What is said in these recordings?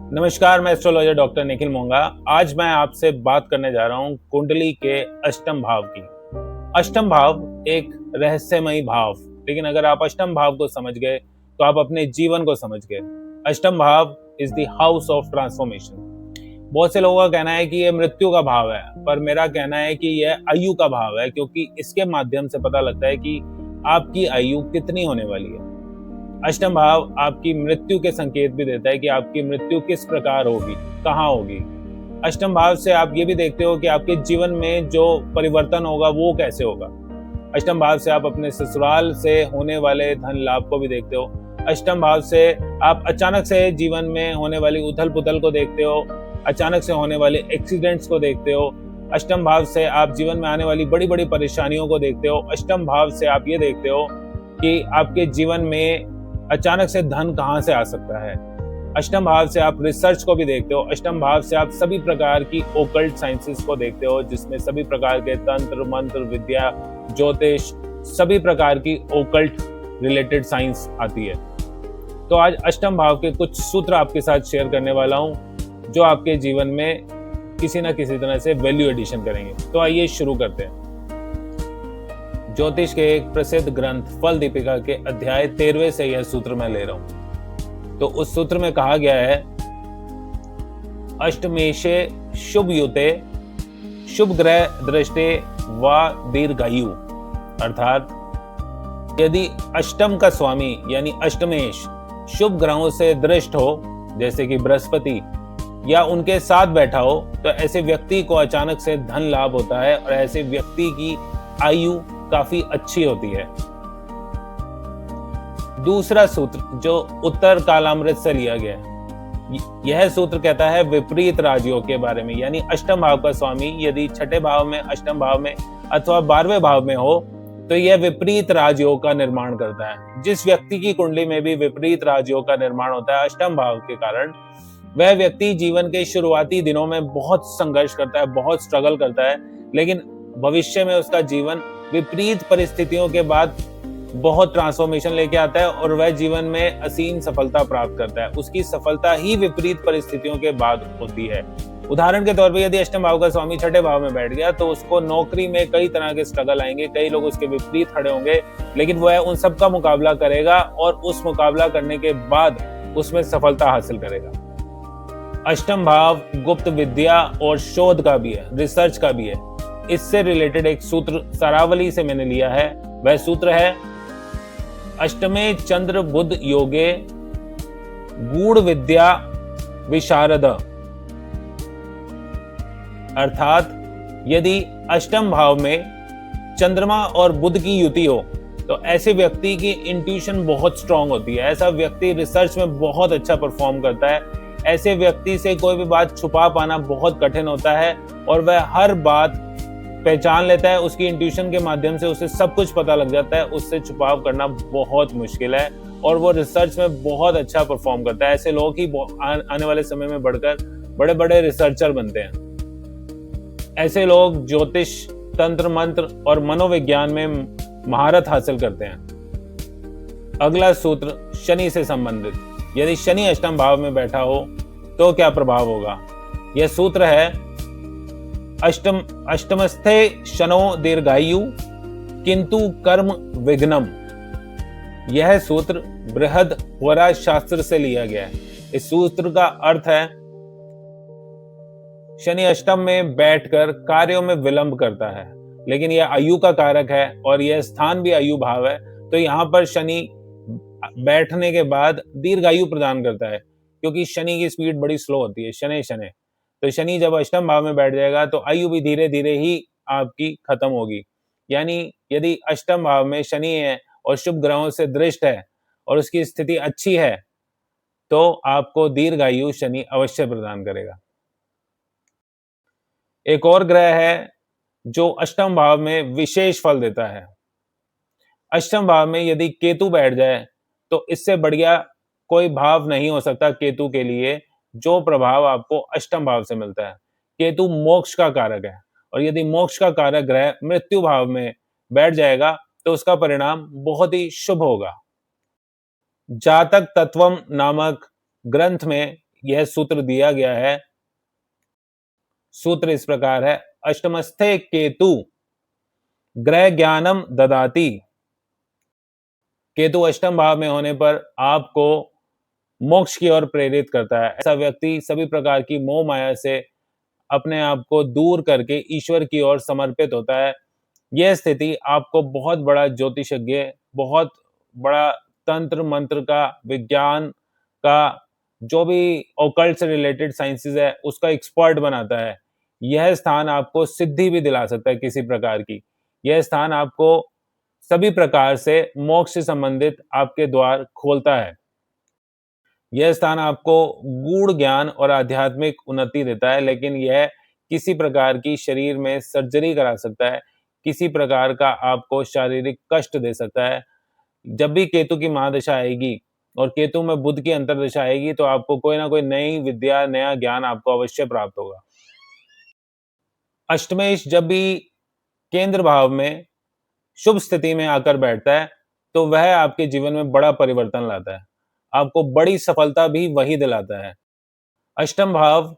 नमस्कार, मैं astrologer doctor Nikhil मोंगा। आज मैं आपसे बात करने जा रहा हूँ कुंडली के अष्टम भाव की। अष्टम भाव एक रहस्यमयी भाव, लेकिन अगर आप अष्टम भाव को समझ गए तो आप अपने जीवन को समझ गए। अष्टम भाव is the house of transformation. बहुत से लोगों का कहना है कि यह मृत्यु का भाव है, पर मेरा कहना है कि यह आयु का भाव है, क्योंकि इसके माध्यम से पता लगता है कि आपकी आयु कितनी होने वाली है। अष्टम भाव आपकी मृत्यु के संकेत भी देता है कि आपकी मृत्यु किस प्रकार होगी, कहाँ होगी। अष्टम भाव से आप ये भी देखते हो कि आपके जीवन में जो परिवर्तन होगा वो कैसे होगा। अष्टम भाव से आप अपने ससुराल से होने वाले धन लाभ को भी देखते हो। अष्टम भाव से आप अचानक से जीवन में होने वाली उथल पुथल को देखते हो, अचानक से होने वाले एक्सीडेंट्स को देखते हो। अष्टम भाव से आप जीवन में आने वाली बड़ी बड़ी परेशानियों को देखते हो। अष्टम भाव से आप ये देखते हो कि आपके जीवन में अचानक से धन कहां से आ सकता है। अष्टम भाव से आप रिसर्च को भी देखते हो। अष्टम भाव से आप सभी प्रकार की ओकल्ट साइंसेस को देखते हो, जिसमें सभी प्रकार के तंत्र मंत्र विद्या ज्योतिष सभी प्रकार की ओकल्ट रिलेटेड साइंस आती है। तो आज अष्टम भाव के कुछ सूत्र आपके साथ शेयर करने वाला हूं, जो आपके जीवन में किसी न किसी तरह से वैल्यू एडिशन करेंगे। तो आइए शुरू करते हैं। ज्योतिष के एक प्रसिद्ध ग्रंथ फल दीपिका के अध्याय 13वें से यह सूत्र मैं ले रहा हूं। तो उस सूत्र में कहा गया है, अष्टमेशे शुभ युते शुभ ग्रह दृष्टे व दीर्घायु। अर्थात यदि अष्टम का स्वामी यानी अष्टमेश शुभ ग्रहों से दृष्ट हो, जैसे कि बृहस्पति, या उनके साथ बैठा हो, तो ऐसे व्यक्ति को अचानक से धन लाभ होता है और ऐसे व्यक्ति की आयु काफी अच्छी होती है। दूसरा सूत्र जो उत्तर कालामृत से लिया गया है, यह सूत्र कहता है विपरीत राजयोग के बारे में। यानी अष्टम भाव का स्वामी यदि छठे भाव में, अष्टम भाव में अथवा 12वें भाव में हो, तो यह विपरीत राजयोग का निर्माण करता है। जिस व्यक्ति की कुंडली में भी विपरीत राजयोग का निर्माण होता है अष्टम भाव के कारण, वह व्यक्ति जीवन के शुरुआती दिनों में बहुत संघर्ष करता है, बहुत स्ट्रगल करता है, लेकिन भविष्य में उसका जीवन विपरीत परिस्थितियों के बाद बहुत ट्रांसफॉर्मेशन लेके आता है और वह जीवन में असीम सफलता प्राप्त करता है। उसकी सफलता ही विपरीत परिस्थितियों के बाद होती है। उदाहरण के तौर पे यदि अष्टम भाव का स्वामी छठे भाव में बैठ गया, तो उसको नौकरी में कई तरह के स्ट्रगल आएंगे, कई लोग उसके विपरीत खड़े होंगे, लेकिन वह उन सब का मुकाबला करेगा और उस मुकाबला करने के बाद उसमें सफलता हासिल करेगा। अष्टम भाव गुप्त विद्या और शोध का भी है, रिसर्च का भी है। इससे रिलेटेड एक सूत्र सारावली से मैंने लिया है। वह सूत्र है, अष्टमे चंद्र बुध योगे गूढ़ विद्या विशारद। अर्थात यदि अष्टम भाव में चंद्रमा और बुध की युति हो, तो ऐसे व्यक्ति की इंट्यूशन बहुत स्ट्रांग होती है। ऐसा व्यक्ति रिसर्च में बहुत अच्छा परफॉर्म करता है। ऐसे व्यक्ति से कोई भी बात छुपा पाना बहुत कठिन होता है और वह हर बात पहचान लेता है। उसकी इंट्यूशन के माध्यम से उसे सब कुछ पता लग जाता है। उससे छुपाव करना बहुत मुश्किल है और वो रिसर्च में बहुत अच्छा परफॉर्म करता है। ऐसे लोग ही आने वाले समय में बढ़कर बड़े बड़े रिसर्चर बनते हैं। ऐसे लोग ज्योतिष, तंत्र मंत्र और मनोविज्ञान में महारत हासिल करते हैं। अगला सूत्र शनि से संबंधित। यदि शनि अष्टम भाव में बैठा हो तो क्या प्रभाव होगा। यह सूत्र है, अष्टमस्थे शनो दीर्घायु किंतु कर्म विघ्नम। यह सूत्र बृहद होरा शास्त्र से लिया गया है। इस सूत्र का अर्थ है, शनि अष्टम में बैठकर कार्यों में विलंब करता है, लेकिन यह आयु का कारक है और यह स्थान भी आयु भाव है। तो यहाँ पर शनि बैठने के बाद दीर्घायु प्रदान करता है, क्योंकि शनि की स्पीड बड़ी स्लो होती है, शनि शनि। तो शनि जब अष्टम भाव में बैठ जाएगा तो आयु भी धीरे धीरे ही आपकी खत्म होगी। यानी यदि अष्टम भाव में शनि है और शुभ ग्रहों से दृष्ट है और उसकी स्थिति अच्छी है, तो आपको दीर्घायु शनि अवश्य प्रदान करेगा। एक और ग्रह है जो अष्टम भाव में विशेष फल देता है। अष्टम भाव में यदि केतु बैठ जाए तो इससे बढ़िया कोई भाव नहीं हो सकता केतु के लिए, जो प्रभाव आपको अष्टम भाव से मिलता है। केतु मोक्ष का कारक है और यदि मोक्ष का कारक ग्रह मृत्यु भाव में बैठ जाएगा तो उसका परिणाम बहुत ही शुभ होगा। जातक तत्वम नामक ग्रंथ में यह सूत्र दिया गया है। सूत्र इस प्रकार है, अष्टमस्थे केतु ग्रह ज्ञानम ददाति। केतु अष्टम भाव में होने पर आपको मोक्ष की ओर प्रेरित करता है। ऐसा व्यक्ति सभी प्रकार की मोह माया से अपने आप को दूर करके ईश्वर की ओर समर्पित होता है। यह स्थिति आपको बहुत बड़ा ज्योतिषज्ञ, बहुत बड़ा तंत्र मंत्र का, विज्ञान का, जो भी ऑकल्ट से रिलेटेड साइंसेज है उसका एक्सपर्ट बनाता है। यह स्थान आपको सिद्धि भी दिला सकता है किसी प्रकार की। यह स्थान आपको सभी प्रकार से मोक्ष से संबंधित आपके द्वार खोलता है। यह स्थान आपको गूढ़ ज्ञान और आध्यात्मिक उन्नति देता है, लेकिन यह किसी प्रकार की शरीर में सर्जरी करा सकता है, किसी प्रकार का आपको शारीरिक कष्ट दे सकता है। जब भी केतु की महादशा आएगी और केतु में बुध की अंतर्दशा आएगी तो आपको कोई ना कोई नई विद्या, नया ज्ञान आपको अवश्य प्राप्त होगा। अष्टमेश जब भी केंद्र भाव में शुभ स्थिति में आकर बैठता है तो वह आपके जीवन में बड़ा परिवर्तन लाता है, आपको बड़ी सफलता भी वही दिलाता है। अष्टम भाव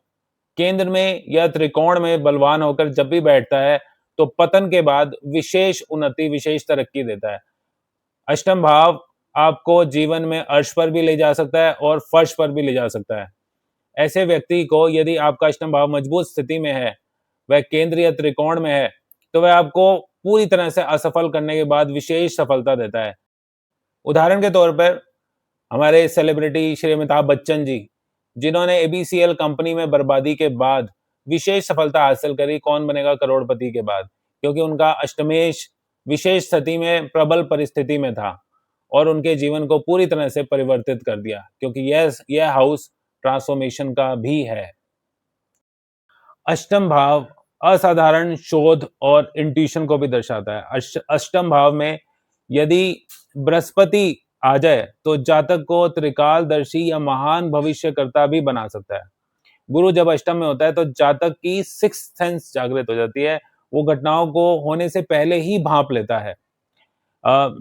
केंद्र में या त्रिकोण में बलवान होकर जब भी बैठता है तो पतन के बाद विशेष उन्नति, विशेष तरक्की देता है। अष्टम भाव आपको जीवन में अर्श पर भी ले जा सकता है और फर्श पर भी ले जा सकता है। ऐसे व्यक्ति को यदि आपका अष्टम भाव मजबूत स्थिति में है, वह केंद्र या त्रिकोण में है, तो वह आपको पूरी तरह से असफल करने के बाद विशेष सफलता देता है। उदाहरण के तौर पर हमारे सेलिब्रिटी श्री अमिताभ बच्चन जी, जिन्होंने एबीसीएल कंपनी में बर्बादी के बाद विशेष सफलता हासिल करी कौन बनेगा करोड़पति के बाद, क्योंकि उनका अष्टमेश विशेष स्थिति में, प्रबल परिस्थिति में था और उनके जीवन को पूरी तरह से परिवर्तित कर दिया, क्योंकि यह हाउस ट्रांसफॉर्मेशन का भी है। अष्टम भाव असाधारण शोध और इंट्यूशन को भी दर्शाता है। अष्टम भाव में यदि बृहस्पति आ जाए तो जातक को त्रिकालदर्शी या महान भविष्यकर्ता भी बना सकता है। गुरु जब अष्टम में होता है तो जातक की सिक्स्थ सेंस जागृत हो जाती है, वो घटनाओं को होने से पहले ही भांप लेता है।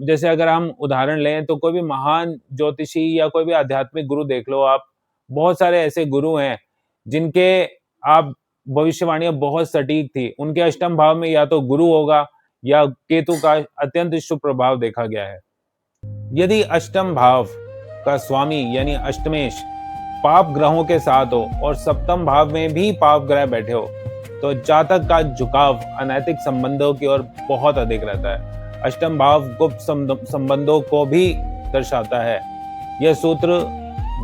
जैसे अगर हम उदाहरण लें तो कोई भी महान ज्योतिषी या कोई भी आध्यात्मिक गुरु देख लो आप, बहुत सारे ऐसे गुरु हैं जिनके आप भविष्यवाणियां बहुत सटीक थी। उनके अष्टम भाव में या तो गुरु होगा या केतु का अत्यंत शुभ प्रभाव देखा गया है। यदि अष्टम भाव का स्वामी यानी अष्टमेश पाप ग्रहों के साथ हो और सप्तम भाव में भी पाप ग्रह बैठे हो तो जातक का झुकाव अनैतिक संबंधों की ओर बहुत अधिक रहता है। अष्टम भाव गुप्त संबंधों को भी दर्शाता है। यह सूत्र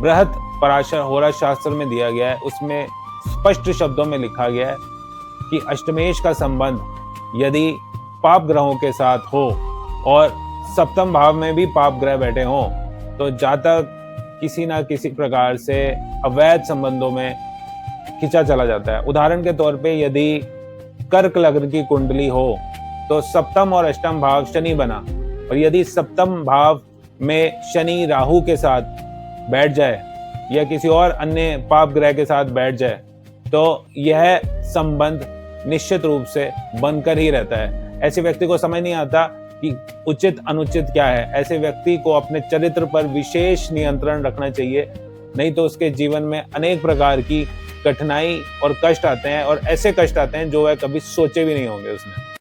बृहत पराशर होरा शास्त्र में दिया गया है। उसमें स्पष्ट शब्दों में लिखा गया है कि अष्टमेश का संबंध यदि पाप ग्रहों के साथ हो और सप्तम भाव में भी पाप ग्रह बैठे हों तो जातक किसी ना किसी प्रकार से अवैध संबंधों में खिंचा चला जाता है। उदाहरण के तौर पे यदि कर्क लग्न की कुंडली हो तो सप्तम और अष्टम भाव शनि बना, और यदि सप्तम भाव में शनि राहु के साथ बैठ जाए या किसी और अन्य पाप ग्रह के साथ बैठ जाए तो यह संबंध निश्चित रूप से बनकर ही रहता है। ऐसे व्यक्ति को समझ नहीं आता कि उचित अनुचित क्या है। ऐसे व्यक्ति को अपने चरित्र पर विशेष नियंत्रण रखना चाहिए, नहीं तो उसके जीवन में अनेक प्रकार की कठिनाई और कष्ट आते हैं, और ऐसे कष्ट आते हैं जो वह कभी सोचे भी नहीं होंगे उसने।